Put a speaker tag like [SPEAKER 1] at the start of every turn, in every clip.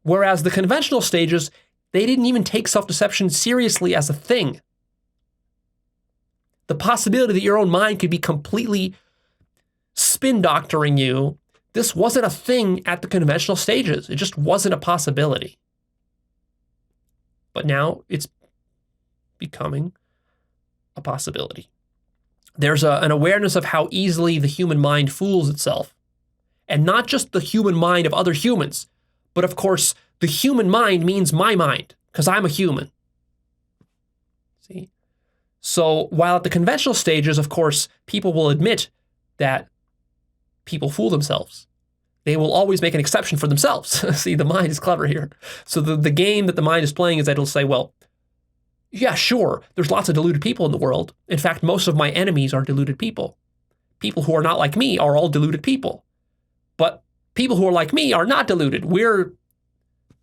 [SPEAKER 1] Whereas the conventional stages, they didn't even take self-deception seriously as a thing. The possibility that your own mind could be completely spin doctoring you, this wasn't a thing at the conventional stages. It just wasn't a possibility. But now it's becoming a possibility. There's an awareness of how easily the human mind fools itself. And not just the human mind of other humans, but of course, the human mind means my mind, because I'm a human. See? So while at the conventional stages, of course, people will admit that people fool themselves. They will always make an exception for themselves. See, the mind is clever here. So the game that the mind is playing is that it'll say, well, yeah, sure, there's lots of deluded people in the world. In fact, most of my enemies are deluded people. People who are not like me are all deluded people. But people who are like me are not deluded. We're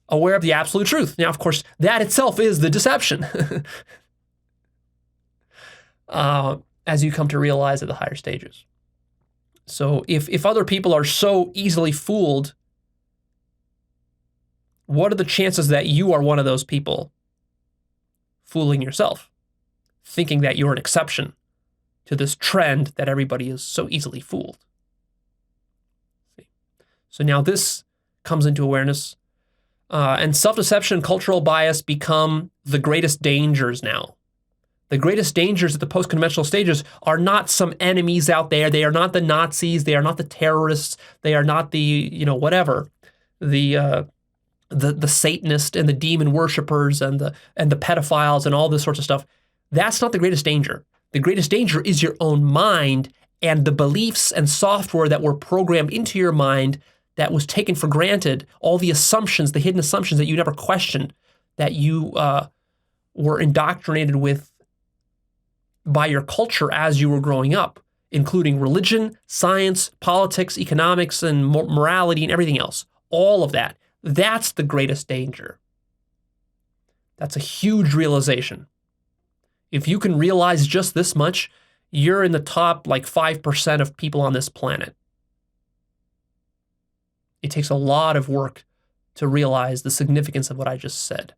[SPEAKER 1] aware of the absolute truth. Now, of course, that itself is the deception. As you come to realize at the higher stages. So if other people are so easily fooled, what are the chances that you are one of those people fooling yourself, thinking that you're an exception to this trend that everybody is so easily fooled? So now this comes into awareness, and self-deception and cultural bias become the greatest dangers now. The greatest dangers at the post-conventional stages are not some enemies out there. They are not the Nazis. They are not the terrorists. They are not the, whatever, the Satanist and the demon worshipers and the pedophiles and all this sorts of stuff. That's not the greatest danger. The greatest danger is your own mind and the beliefs and software that were programmed into your mind that was taken for granted, all the assumptions, the hidden assumptions that you never questioned, that you were indoctrinated with by your culture as you were growing up, including religion, science, politics, economics, and morality, and everything else. All of that. That's the greatest danger. That's a huge realization. If you can realize just this much, you're in the top 5% of people on this planet. It takes a lot of work to realize the significance of what I just said.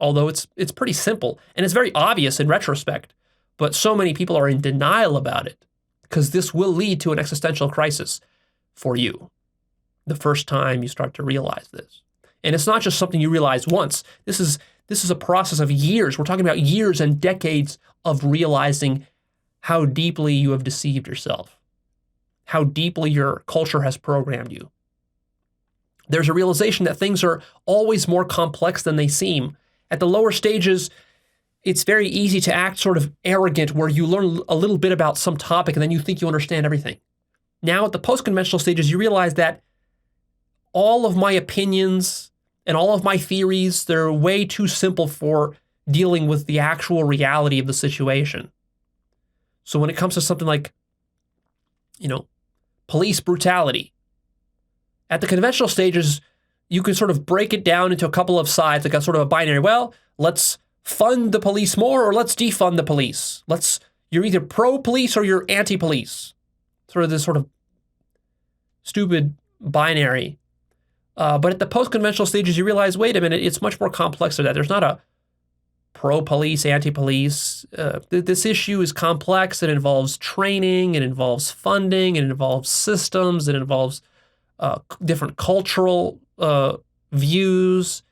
[SPEAKER 1] Although it's pretty simple, and it's very obvious in retrospect, but so many people are in denial about it because this will lead to an existential crisis for you the first time you start to realize this. And it's not just something you realize once. This is a process of years. We're talking about years and decades of realizing how deeply you have deceived yourself, how deeply your culture has programmed you. There's a realization that things are always more complex than they seem. At the lower stages, it's very easy to act sort of arrogant where you learn a little bit about some topic and then you think you understand everything. Now at the post-conventional stages, you realize that all of my opinions and all of my theories, they're way too simple for dealing with the actual reality of the situation. So when it comes to something like, police brutality, at the conventional stages, you can sort of break it down into a couple of sides, like a sort of a binary. Well, let's fund the police more or let's defund the police. You're either pro-police or you're anti-police. Sort of this sort of stupid binary. But at the post-conventional stages, you realize, wait a minute, it's much more complex than that. There's not a pro-police, anti-police. This issue is complex. It involves training. It involves funding. It involves systems. It involves different cultural views.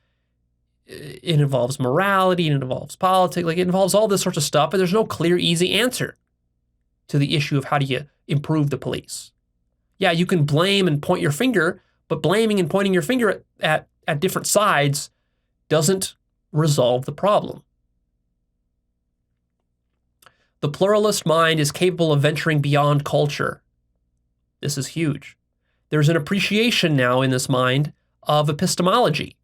[SPEAKER 1] It involves morality. It involves politics. It involves all this sorts of stuff. And there's no clear, easy answer to the issue of how do you improve the police. Yeah, you can blame and point your finger, but blaming and pointing your finger at different sides doesn't resolve the problem. The pluralist mind is capable of venturing beyond culture. This is huge. There's an appreciation now in this mind of epistemology.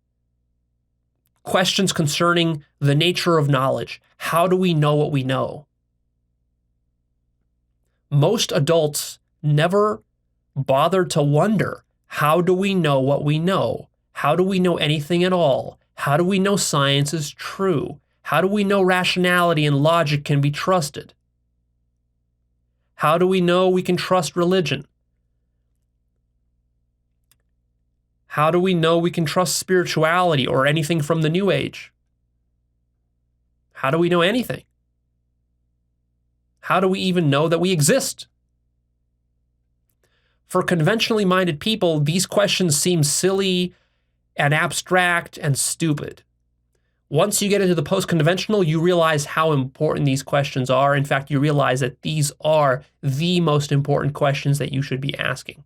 [SPEAKER 1] Questions concerning the nature of knowledge. How do we know what we know? Most adults never bother to wonder, how do we know what we know? How do we know anything at all? How do we know science is true? How do we know rationality and logic can be trusted? How do we know we can trust religion? How do we know we can trust spirituality or anything from the New Age? How do we know anything? How do we even know that we exist? For conventionally minded people, these questions seem silly and abstract and stupid. Once you get into the post-conventional, you realize how important these questions are. In fact, you realize that these are the most important questions that you should be asking.